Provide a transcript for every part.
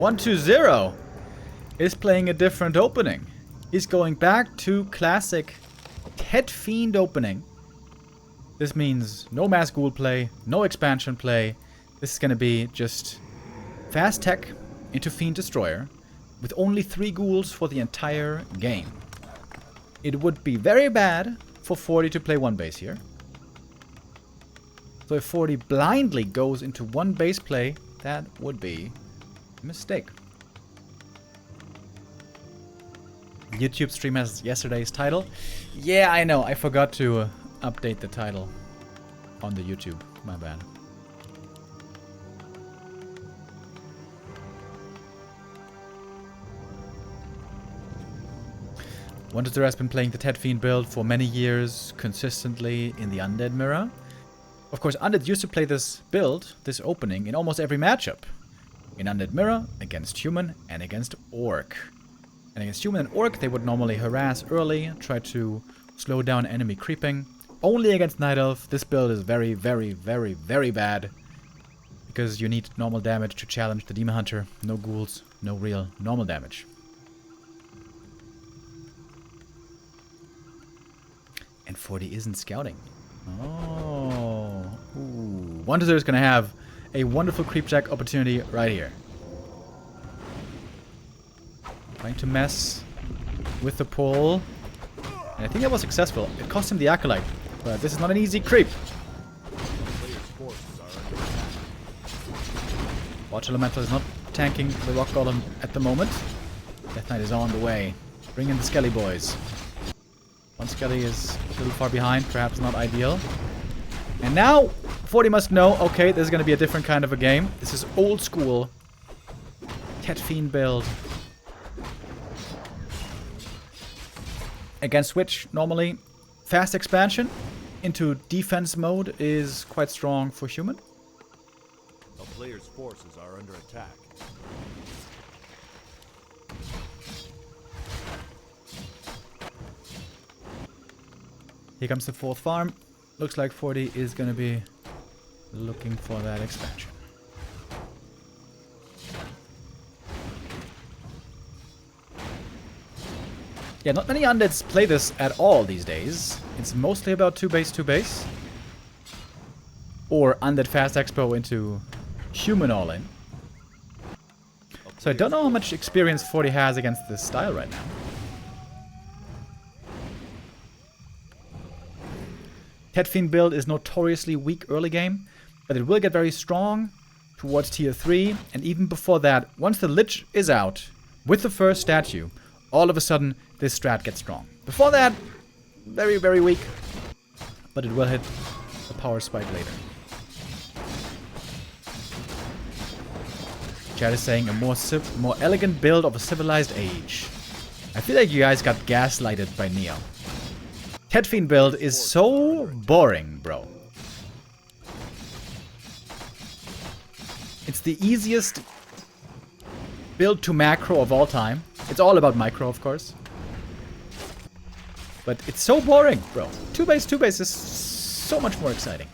120 is playing a different opening. He's going back to classic Tet Fiend opening. This means no mass ghoul play, no expansion play. This is going to be just fast tech into Fiend Destroyer with only 3 ghouls for the entire game. It would be very bad for 40 to play 1 base here. So if 40 blindly goes into 1 base play, that would be a mistake. YouTube stream has yesterday's title. Yeah, I know. I forgot to update the title on the YouTube. My bad. Wanderer has been playing the Tet Fiend build for many years, consistently in the Undead mirror. Of course, Undead used to play this build, this opening, in almost every matchup. In Undead mirror, against human, and against orc. And against human and orc, they would normally harass early, try to slow down enemy creeping. Only against Night Elf, this build is very, very, very, very bad. Because you need normal damage to challenge the Demon Hunter. No ghouls, no real normal damage. And 40 isn't scouting. Oh. Ooh. Wanderer is going to have a wonderful creep check opportunity right here. Trying to mess with the pull. And I think that was successful. It cost him the Acolyte. But this is not an easy creep. Watch Elemental is not tanking the Rock Golem at the moment. Death Knight is on the way. Bring in the Skelly boys. One Skelly is a little far behind, perhaps not ideal. And now, 40 must know, okay, this is going to be a different kind of a game. This is old school Tet Fiend build. Against which, normally, fast expansion into defense mode is quite strong for human. A player's forces are under attack. Here comes the 4th farm. Looks like 40 is going to be looking for that expansion. Yeah, not many undeads play this at all these days. It's mostly about 2 base, 2 base. Or undead fast expo into human all-in. So I don't know how much experience 40 has against this style right now. Tet Fiend build is notoriously weak early game, but it will get very strong towards tier 3, and even before that, once the Lich is out with the first statue, all of a sudden this strat gets strong. Before that, very, very weak, but it will hit the power spike later. Chad is saying a more elegant build of a civilized age. I feel like you guys got gaslighted by Neo. Tet Fiend build is so boring, bro. It's the easiest build to macro of all time. It's all about micro, of course. But it's so boring, bro. 2 base, 2 base is so much more exciting.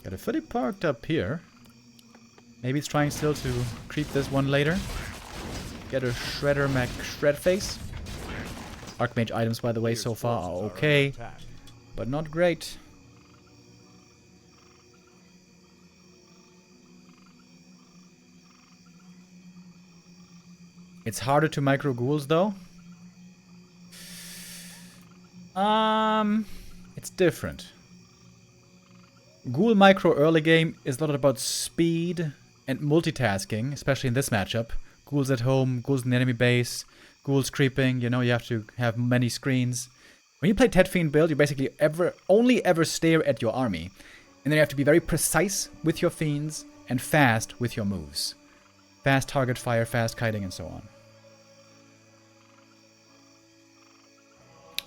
Got a footy parked up here. Maybe it's trying still to creep this one later. Get a Shredder Mac Shred Face. Archmage items, by the way, so far are okay, but not great. It's harder to micro ghouls, though. It's different. Ghoul micro early game is a lot about speed and multitasking, especially in this matchup. Ghouls at home, ghouls in the enemy base, ghouls creeping, you know, you have to have many screens. When you play Tet Fiend build, you basically only ever stare at your army. And then you have to be very precise with your fiends and fast with your moves. Fast target fire, fast kiting, and so on.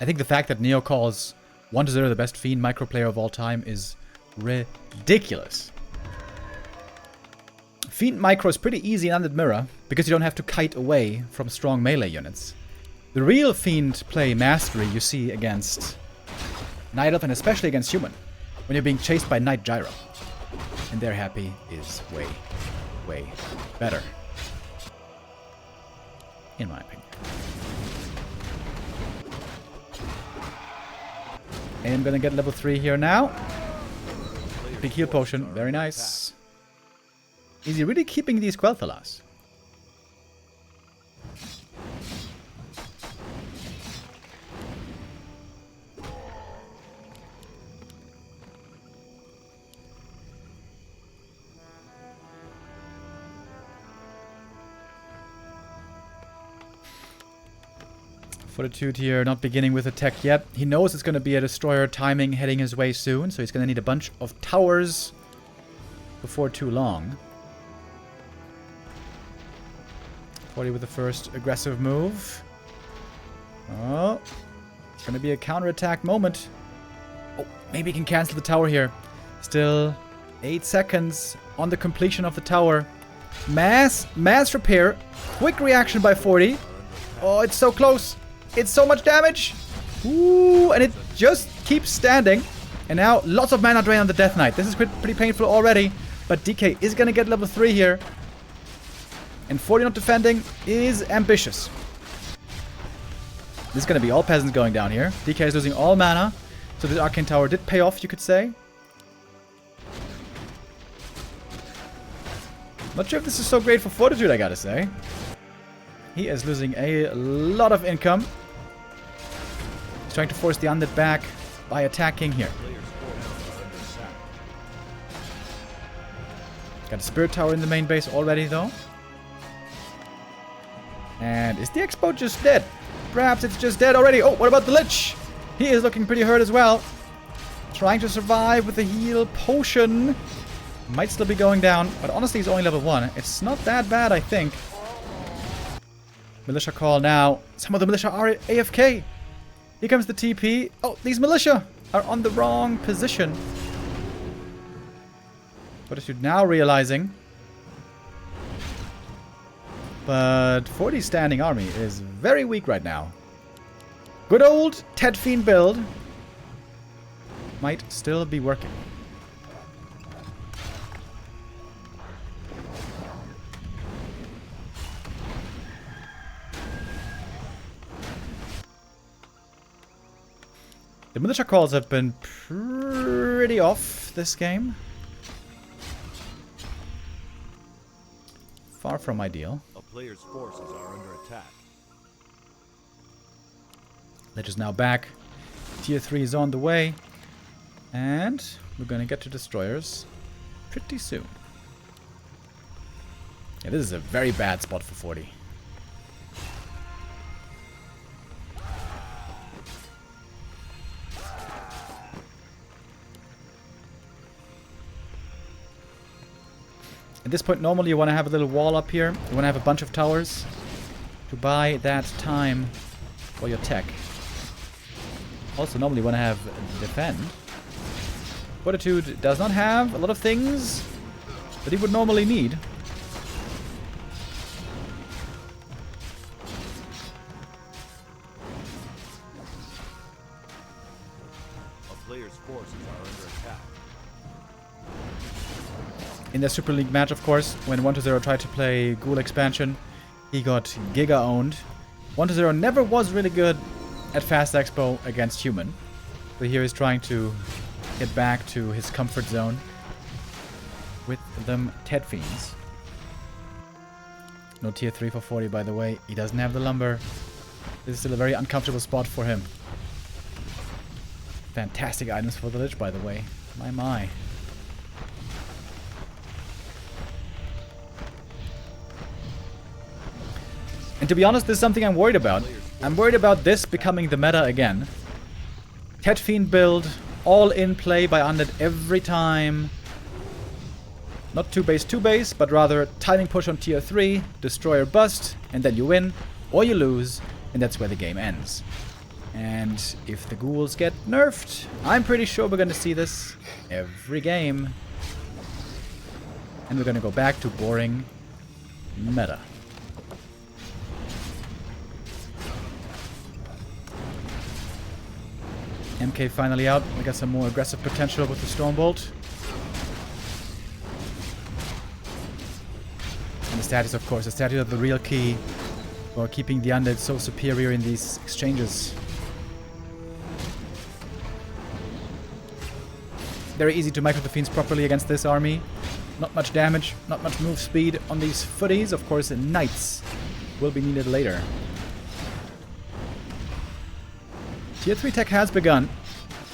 I think the fact that Neo calls 120 the best Fiend micro player of all time is ridiculous. Fiend micro is pretty easy in Undead Mirror, because you don't have to kite away from strong melee units. The real Fiend play mastery you see against Night Elf and especially against Human. when you're being chased by Knight Gyro. And they're happy is way, way better. In my opinion. I am gonna get level 3 here now. Big heal potion, very nice. Is he really keeping these Quel'Thalas? Fortitude here, not beginning with attack yet. He knows it's going to be a destroyer timing heading his way soon, so he's going to need a bunch of towers before too long. 40 with the first aggressive move. Oh, it's going to be a counterattack moment. Oh, maybe he can cancel the tower here. Still 8 seconds on the completion of the tower. Mass repair. Quick reaction by 40. Oh, it's so close. It's so much damage. Ooh, and it just keeps standing. And now lots of mana drain on the Death Knight. This is pretty painful already. But DK is going to get level 3 here. And 40 not defending is ambitious. This is going to be all peasants going down here. DK is losing all mana. So the Arcane Tower did pay off, you could say. Not sure if this is so great for Fortitude, I gotta say. He is losing a lot of income. He's trying to force the Undead back by attacking here. Got a Spirit Tower in the main base already, though. And is the Expo just dead? Perhaps it's just dead already. Oh, what about the Lich? He is looking pretty hurt as well. Trying to survive with the heal potion. Might still be going down, but honestly he's only level 1. It's not that bad, I think. Militia call now. Some of the militia are AFK. Here comes the TP. Oh, these militia are on the wrong position. Fortitude now realizing. But 40's standing army is very weak right now. Good old Ted Fiend build might still be working. The militia calls have been pretty off this game. Far from ideal. A player's forces are under attack. Lich is now back. Tier 3 is on the way. And we're gonna get to destroyers pretty soon. Yeah, this is a very bad spot for 40. At this point, normally you want to have a little wall up here. You want to have a bunch of towers to buy that time for your tech. Also, normally you want to have defend. Fortitude does not have a lot of things that he would normally need. A player's forces are under attack. In the Super League match, of course, when 1-0 tried to play Ghoul expansion, he got Giga owned. 1-0 never was really good at Fast Expo against Human. But here he's trying to get back to his comfort zone with them Ted Fiends. No tier 3 for 40, by the way. He doesn't have the lumber. This is still a very uncomfortable spot for him. Fantastic items for the Lich, by the way. My. And to be honest, this is something I'm worried about. I'm worried about this becoming the meta again. Ted Fiend build, all in play by Undead every time. Not 2 base, but rather timing push on tier 3, destroyer bust, and then you win, or you lose, and that's where the game ends. And if the ghouls get nerfed, I'm pretty sure we're going to see this every game. And we're going to go back to boring meta. MK finally out. We got some more aggressive potential with the Stormbolt. And the statues, of course. The statues are the real key for keeping the Undead so superior in these exchanges. Very easy to micro the Fiends properly against this army. Not much damage, not much move speed on these footies. Of course, Knights will be needed later. Tier 3 tech has begun.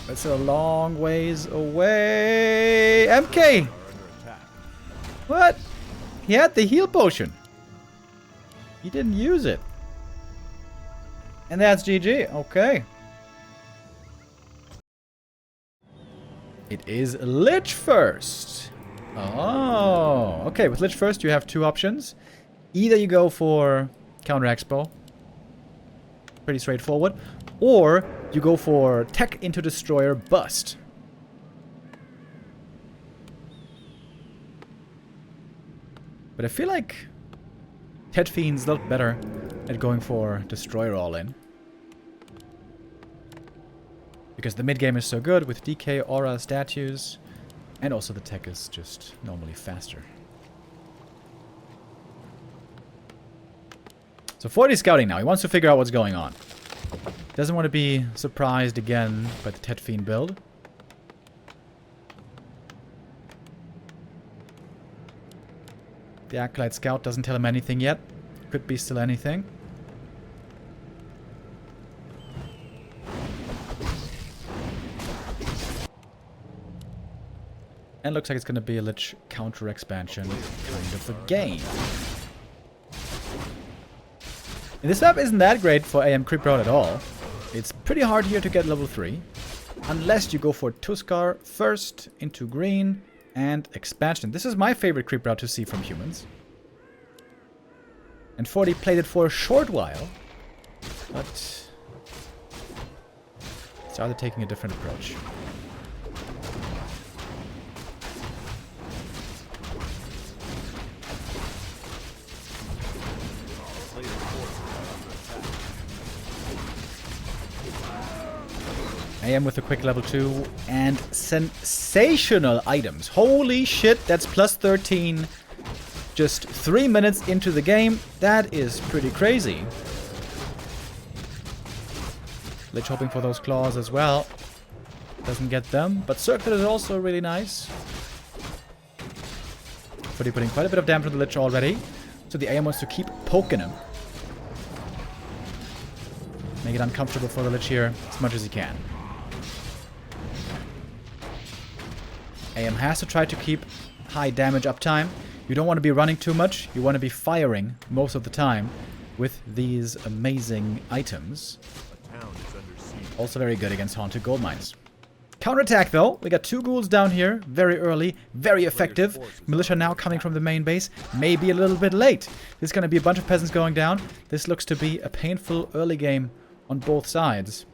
It's a long ways away. MK! What? He had the heal potion. He didn't use it. And that's GG. Okay. It is Lich first. Oh, okay. With Lich first, you have two options. Either you go for Counterattack Bow. Pretty straightforward. Or you go for Tech into Destroyer Bust. But I feel like Ted Fiend's a lot better at going for Destroyer all-in. Because the mid-game is so good with DK, Aura, statues, and also the tech is just normally faster. So 40 scouting now. He wants to figure out what's going on. Doesn't want to be surprised again by the Ted Fiend build. The Acolyte Scout doesn't tell him anything yet. Could be still anything. And looks like it's going to be a Lich counter expansion kind of a game. And this map isn't that great for AM Creep Route at all. It's pretty hard here to get level 3. Unless you go for Tuskar first into green and expansion. This is my favorite creep route to see from humans. And 40 played it for a short while. But started taking a different approach. AM with a quick level 2 and sensational items. Holy shit, that's plus 13 just 3 minutes into the game. That is pretty crazy. Lich hoping for those claws as well. Doesn't get them, but Circlet is also really nice. 40 putting quite a bit of damage on the Lich already. So the AM wants to keep poking him. Make it uncomfortable for the Lich here as much as he can. AM has to try to keep high damage uptime. You don't want to be running too much. You want to be firing most of the time with these amazing items. Also very good against Haunted Gold Mines. Counterattack though. We got 2 ghouls down here. Very early. Very effective. Militia now coming from the main base. Maybe a little bit late. There's going to be a bunch of peasants going down. This looks to be a painful early game on both sides.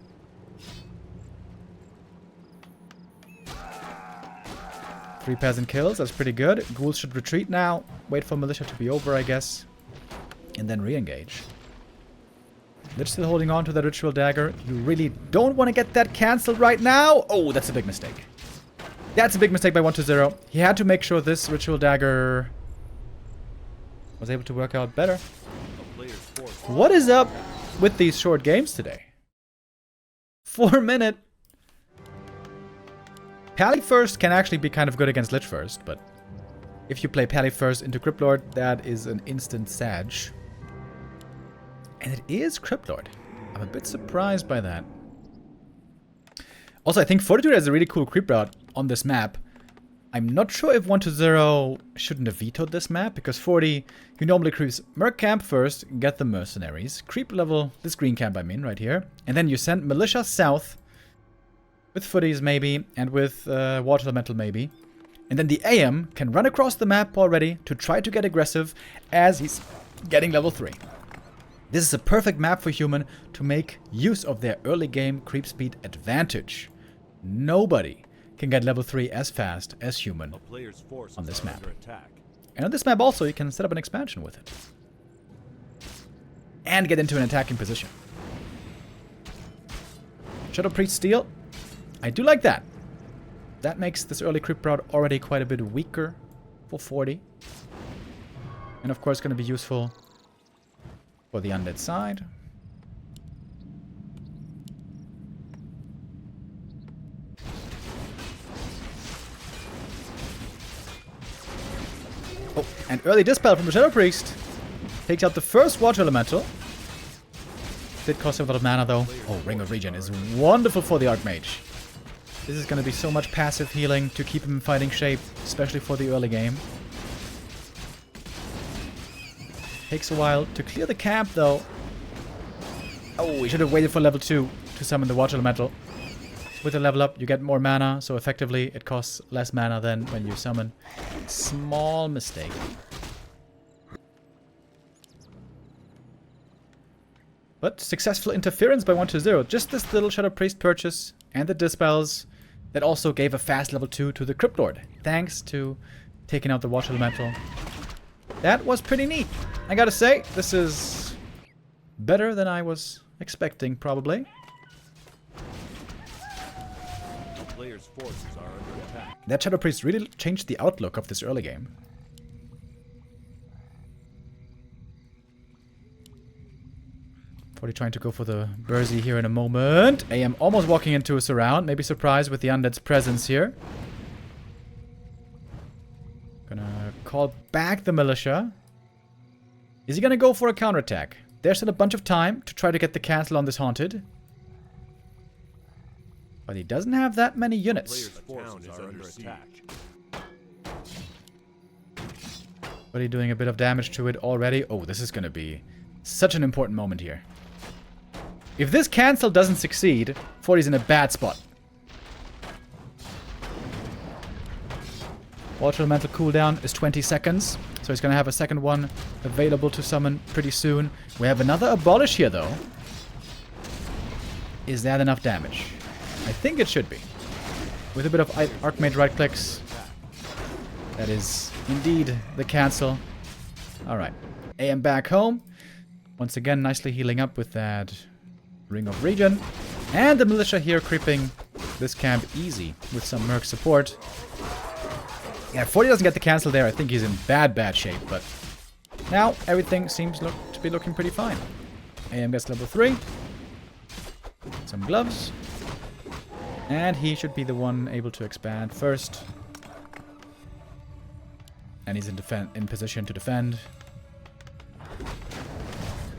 Three peasant kills, that's pretty good. Ghouls should retreat now. Wait for militia to be over, I guess. And then re-engage. Lich still holding on to that ritual dagger. You really don't want to get that cancelled right now. Oh, that's a big mistake. That's a big mistake by 1-0. He had to make sure this ritual dagger was able to work out better. What is up with these short games today? 4 minute. Pally first can actually be kind of good against Lich first, but if you play Pally first into Cryptlord, that is an instant Sag. And it is Cryptlord. I'm a bit surprised by that. Also, I think Fortitude has a really cool creep route on this map. I'm not sure if 1-0 shouldn't have vetoed this map, because 40, you normally creeps Merc Camp first, get the mercenaries, creep level this green camp I mean, right here, and then you send militia south, with footies maybe, and with water elemental maybe. And then the AM can run across the map already to try to get aggressive as he's getting level 3. This is a perfect map for human to make use of their early game creep speed advantage. Nobody can get level 3 as fast as human on this map. And on this map also you can set up an expansion with it. And get into an attacking position. Shadow Priest steal. I do like that. That makes this early creep route already quite a bit weaker for 40. And of course going to be useful for the Undead side. Oh, and early Dispel from the Shadow Priest. Takes out the first Water Elemental. Did cost a lot of mana though. Oh, Ring of Regen is wonderful for the Archmage. This is going to be so much passive healing to keep him in fighting shape, especially for the early game. Takes a while to clear the camp though. Oh, we should have waited for level 2 to summon the Water Elemental. With a level up, you get more mana, so effectively it costs less mana than when you summon. Small mistake. But successful interference by 1-0. Just this little Shadow Priest purchase and the Dispels that also gave a fast level 2 to the Crypt Lord. Thanks to taking out the Water Elemental. That was pretty neat. I gotta say, this is better than I was expecting, probably. Players' forces are under attack. That Shadow Priest really changed the outlook of this early game. Probably trying to go for the Bursey here in a moment. AM almost walking into a surround. Maybe surprised with the Undead's presence here. Gonna call back the Militia. Is he gonna go for a counterattack? There's still a bunch of time to try to get the cancel on this Haunted. But he doesn't have that many units. Players' forces are under attack. But he's doing a bit of damage to it already. Oh, this is gonna be such an important moment here. If this cancel doesn't succeed, 40's in a bad spot. Water Elemental cooldown is 20 seconds. So he's going to have a second one available to summon pretty soon. We have another Abolish here, though. Is that enough damage? I think it should be. With a bit of Archmage right-clicks. That is indeed the cancel. Alright. AM back home. Once again, nicely healing up with that Ring of Regen. And the Militia here creeping this camp easy with some Merc support. Yeah, 40 doesn't get the cancel there. I think he's in bad shape, but now everything seems to be looking pretty fine. AM gets level 3. Some gloves. And he should be the one able to expand first. And he's in position to defend.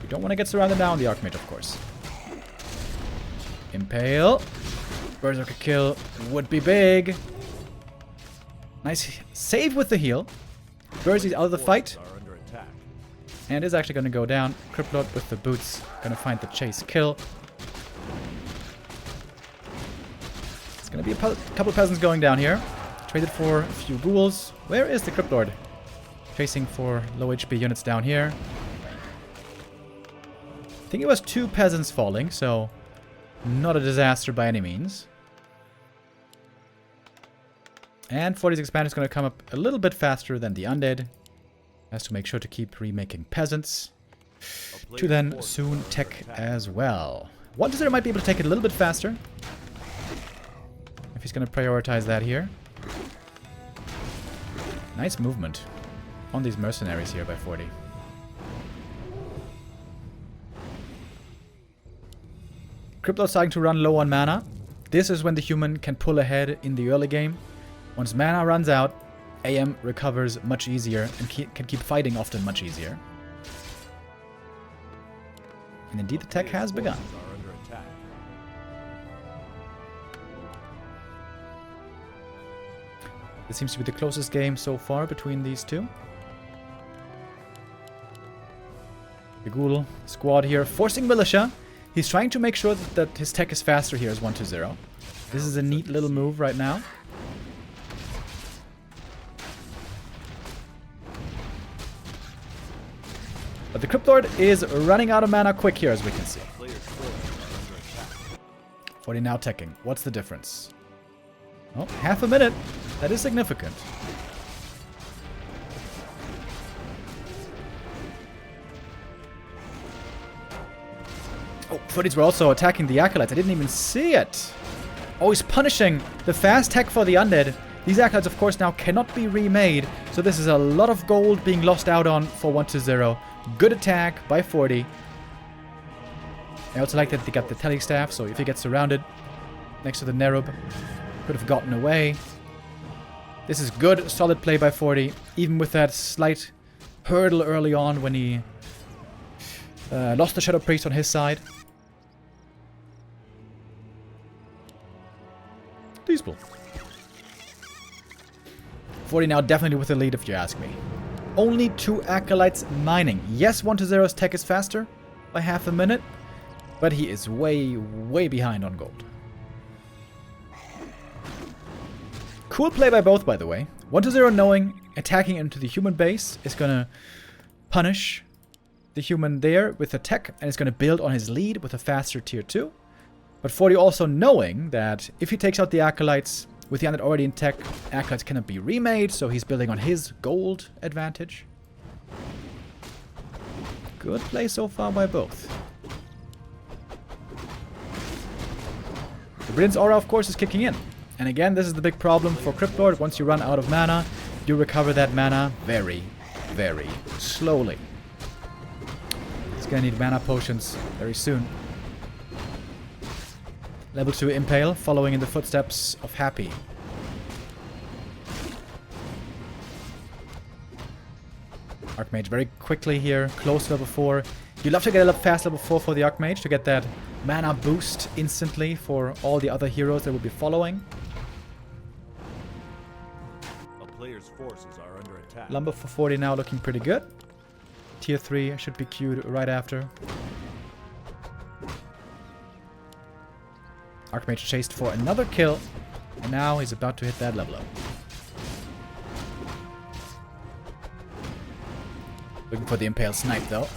We don't want to get surrounded now on the Archmage, of course. Impale. Berserker kill would be big. Nice save with the heal. Bursey's out of the fight. And is actually going to go down. Crypt Lord with the boots. Going to find the chase kill. It's going to be a couple peasants going down here. Traded for a few ghouls. Where is the Crypt Lord? Chasing for low HP units down here. I think it was 2 peasants falling, so not a disaster by any means. And 40's expansion is going to come up a little bit faster than the Undead. Has to make sure to keep remaking peasants. To then soon tech as well. 1-0 might be able to take it a little bit faster. If he's going to prioritize that here. Nice movement on these mercenaries here by 40. Crypto's starting to run low on mana. This is when the human can pull ahead in the early game. Once mana runs out, AM recovers much easier and can keep fighting often much easier. And indeed the tech has begun. This seems to be the closest game so far between these two. The Ghoul squad here forcing Militia. He's trying to make sure that his tech is faster here as 1-0. This is a neat little move right now. But the Crypt Lord is running out of mana quick here, as we can see. 40 now teching. What's the difference? Oh, half a minute. That is significant. Oh, 40s were also attacking the Acolytes. I didn't even see it. Oh, he's punishing the fast tech for the Undead. These acolytes, of course, now cannot be remade. So this is a lot of gold being lost out on for 1-0. Good attack by 40. I also like that they got the telestaff, so if he gets surrounded next to the Nerub, could have gotten away. This is good, solid play by 40, even with that slight hurdle early on when he lost the Shadow Priest on his side. Peaceful. 40 now definitely with the lead if you ask me. Only 2 acolytes mining. Yes, 1-0's tech is faster by half a minute, but he is way, way behind on gold. Cool play by both, by the way. 1-0 knowing attacking into the human base is going to punish the human there with a tech, and it's going to build on his lead with a faster tier 2. But 40 also knowing that if he takes out the acolytes with the Undead already in tech, acolytes cannot be remade, so he's building on his gold advantage. Good play so far by both. The Brilliance Aura, of course, is kicking in. And again, this is the big problem for Crypt Lord. Once you run out of mana, you recover that mana very, very slowly. He's gonna need mana potions very soon. Level 2 Impale, following in the footsteps of Happy. Archmage very quickly here, close to level 4. You'd love to get a level fast level 4 for the Archmage to get that mana boost instantly for all the other heroes that will be following. Players' forces are under attack. Lumber for 40 now looking pretty good. Tier 3 should be queued right after. Archmage chased for another kill, and now he's about to hit that level up. Looking for the Impale Snipe though.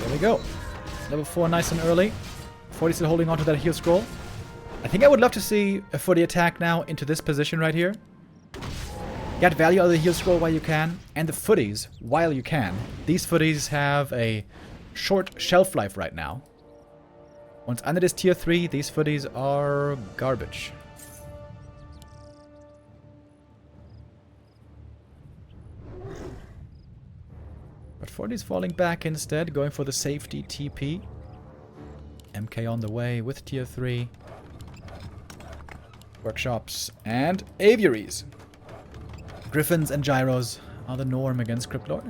There we go. Level 4 nice and early. 40 still holding on to that heal scroll. I think I would love to see a 40 attack now into this position right here. Get value out of the heal scroll while you can, and the footies while you can. These footies have a short shelf life right now. Once under this tier 3, these footies are garbage. But 40's falling back instead, going for the safety TP. MK on the way with tier 3. Workshops and aviaries. Griffins and gyros are the norm against Crypt Lord.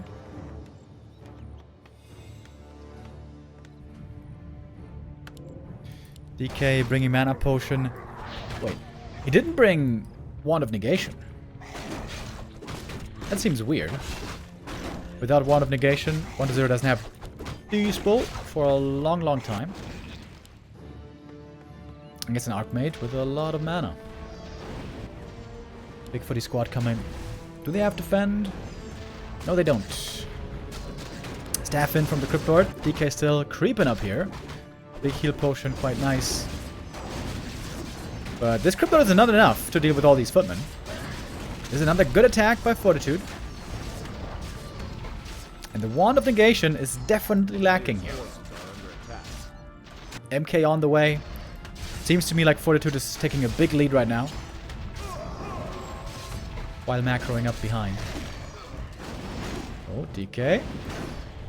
DK bringing mana potion. Wait, he didn't bring Wand of Negation. That seems weird. Without Wand of Negation, 1-0 doesn't have Peaceful for a long, long time. I guess an Archmage with a lot of mana. Big footy squad coming. Do they have defend? No, they don't. Staff in from the Crypt Lord. DK still creeping up here. Big heal potion, quite nice. But this Crypt Lord is not enough to deal with all these footmen. This is another good attack by Fortitude. And the Wand of Negation is definitely lacking here. MK on the way. Seems to me like Fortitude is taking a big lead right now. While macroing up behind. Oh, DK.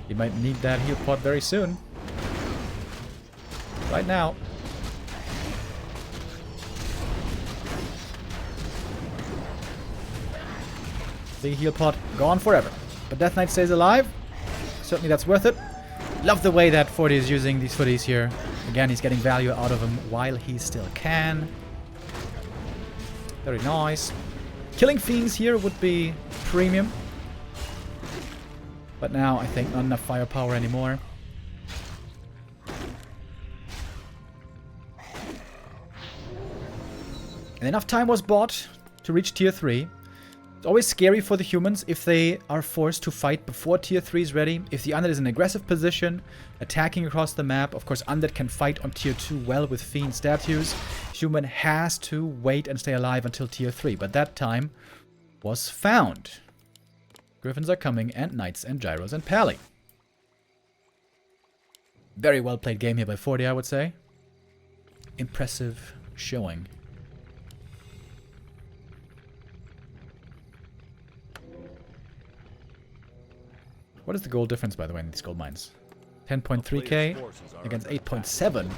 He might need that heal pot very soon. Right now. The heal pot gone forever. But Death Knight stays alive. Certainly that's worth it. Love the way that 40 is using these footies here. Again, he's getting value out of them while he still can. Very nice. Killing Fiends here would be premium. But now I think not enough firepower anymore. And enough time was bought to reach tier 3. It's always scary for the humans if they are forced to fight before tier 3 is ready. If the Undead is in an aggressive position, attacking across the map, of course Undead can fight on tier 2 well with Fiend statues. Human has to wait and stay alive until tier 3, but that time was found. Griffins are coming, and Knights and Gyros and Pally. Very well played game here by 40, I would say. Impressive showing. What is the gold difference, by the way, in these gold mines? 10.3k against 8.7.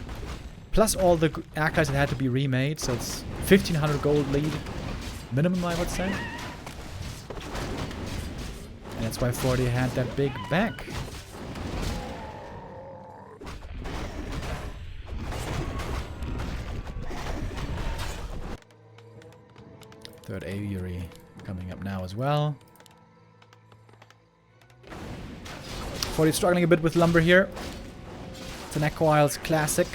Plus all the archives that had to be remade, so it's 1500 gold lead minimum, I would say. And that's why 40 had that big back. Third Eer0 coming up now as well. 40 struggling a bit with lumber here. It's an Echo Isles classic.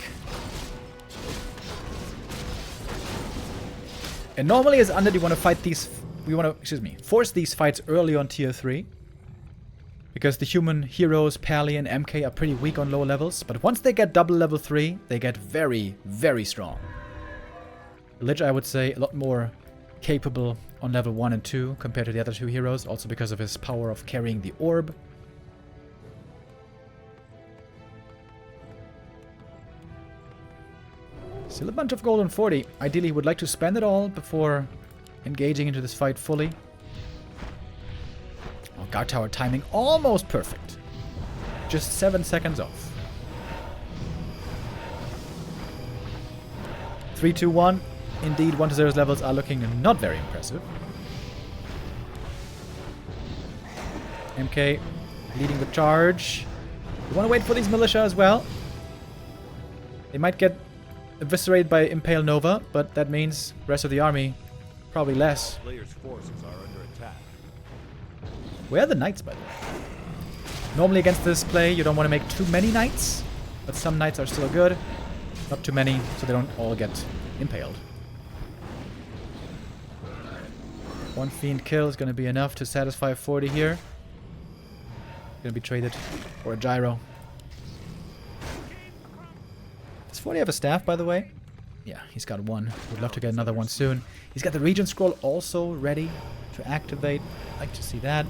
And normally as Undead you want to fight these... force these fights early on tier 3. Because the human heroes, Pally and MK are pretty weak on low levels. But once they get double level 3, they get very, very strong. Lich, I would say, a lot more capable on level 1 and 2 compared to the other two heroes. Also because of his power of carrying the orb. Still a bunch of gold on 40. Ideally, he would like to spend it all before engaging into this fight fully. Oh, guard tower timing almost perfect. Just 7 seconds off. 3, 2, 1. Indeed, 1-0's levels are looking not very impressive. MK leading the charge. You want to wait for these militia as well. They might get eviscerated by Impale Nova, but that means the rest of the army probably less. Players' forces are under attack. Where are the knights, by the way? Normally against this play, you don't want to make too many knights, but some knights are still good. Not too many, so they don't all get impaled. One fiend kill is going to be enough to satisfy 40 here. Going to be traded for a gyro. Does 40 have a staff, by the way? Yeah, he's got one. Would love to get another one soon. He's got the Region Scroll also ready to activate. I'd like to see that.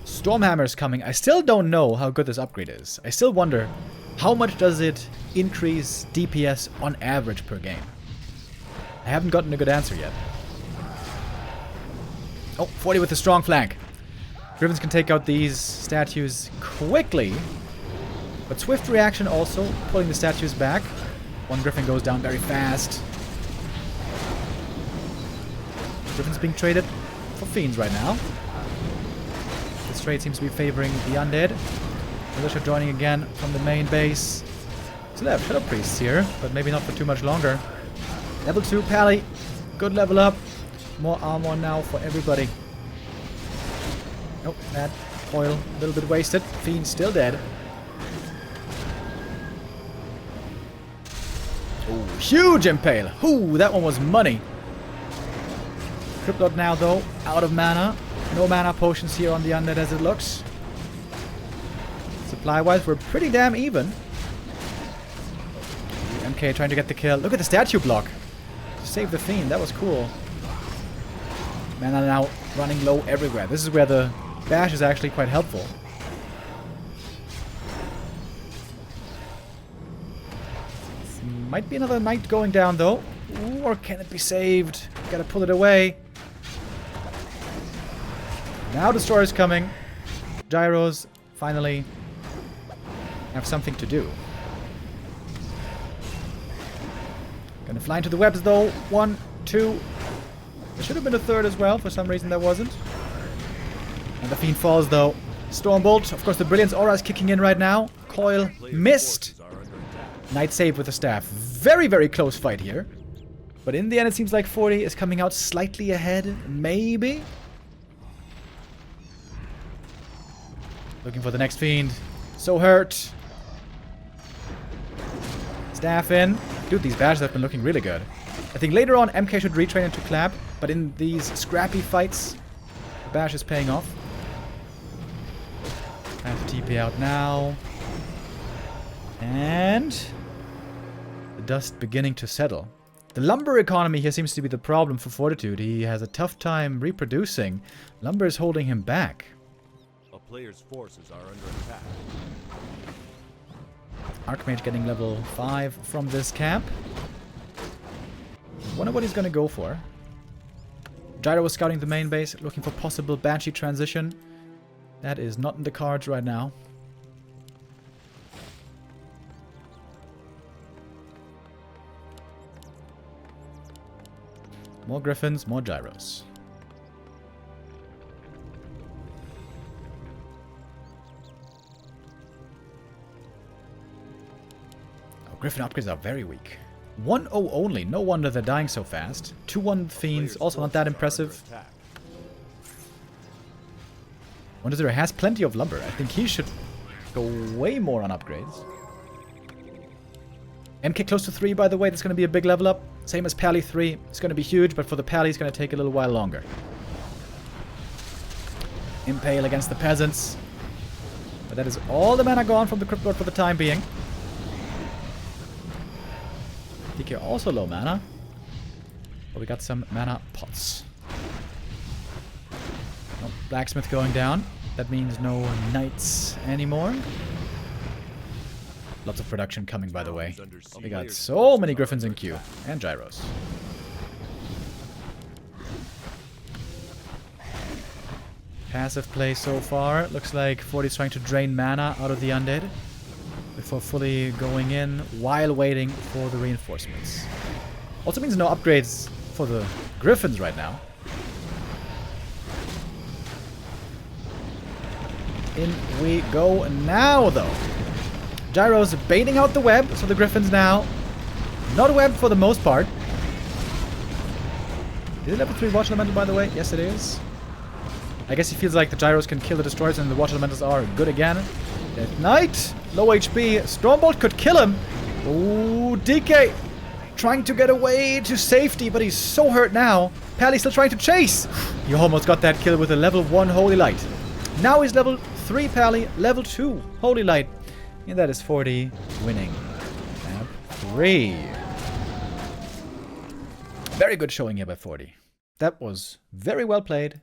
Stormhammer is coming. I still don't know how good this upgrade is. I still wonder, how much does it increase DPS on average per game? I haven't gotten a good answer yet. Oh, 40 with a strong flank. Griffins can take out these statues quickly. But swift reaction also, pulling the statues back. One Griffin goes down very fast. Griffin's being traded for Fiends right now. This trade seems to be favoring the Undead. Militia joining again from the main base. Still have Shadow Priests here, but maybe not for too much longer. Level 2 Pally. Good level up. More armor now for everybody. Nope, that oil a little bit wasted. Fiend still dead. Oh, huge impale. Ooh, that one was money. Cryptod now though, out of mana. No mana potions here on the Undead as it looks. Supply-wise, we're pretty damn even. MK trying to get the kill. Look at the statue block. Save the Fiend, that was cool. Mana now running low everywhere. This is where the bash is actually quite helpful. Might be another knight going down though. Ooh, or can it be saved? Gotta pull it away. Now Destroyer's coming. Gyros finally have something to do. Gonna fly into the webs though. 1, 2. There should have been a third as well. For some reason there wasn't. And the Fiend falls though. Stormbolt. Of course the Brilliance Aura is kicking in right now. Coil missed. Knight save with the staff. Very, very close fight here. But in the end it seems like 40 is coming out slightly ahead. Maybe. Looking for the next Fiend. So hurt. Staff in. Dude, these badges have been looking really good. I think later on MK should retrain into Clap. But in these scrappy fights, the bash is paying off. I have to TP out now. And the dust beginning to settle. The lumber economy here seems to be the problem for Fortitude. He has a tough time reproducing. Lumber is holding him back. A player's forces are under attack. Archmage getting level 5 from this camp. Wonder what he's gonna go for. Gyro was scouting the main base, looking for possible Banshee transition. That is not in the cards right now. More Griffins, more Gyros. Oh, Griffin upgrades are very weak. 1-0 only, no wonder they're dying so fast. 2-1 Fiends, also not that impressive. 1-0 has plenty of lumber. I think he should go way more on upgrades. MK close to 3, by the way, that's going to be a big level up. Same as Pally 3. It's going to be huge, but for the Pally, it's going to take a little while longer. Impale against the Peasants. But that is all the mana gone from the Crypt Lord for the time being. DK also low mana. But we got some mana pots. No Blacksmith going down. That means no Knights anymore. Lots of production coming, by the way. We got so many Griffins in queue. And Gyros. Passive play so far. Looks like 40's trying to drain mana out of the Undead before fully going in while waiting for the reinforcements. Also means no upgrades for the Griffins right now. In we go now, though. Gyro's baiting out the web, so the Griffins now not a web for the most part. Is it level 3 Watch Elemental, by the way? Yes, it is. I guess he feels like the Gyros can kill the Destroyers and the Watch Elementals are good again. Death Knight, low HP. Stormbolt could kill him. Ooh, DK trying to get away to safety, but he's so hurt now. Pally still trying to chase. He almost got that kill with a level 1 Holy Light. Now he's level 3 Pally, level 2 Holy Light. And that is 40 winning. Map 3. Very good showing here by 40. That was very well played.